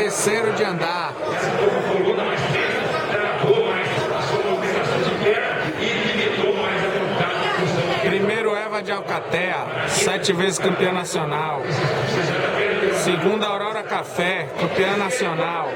terceiro de andar. Primeiro, Eva de Alcatea, 7 vezes campeã nacional. Segunda, Aurora Café, campeã nacional.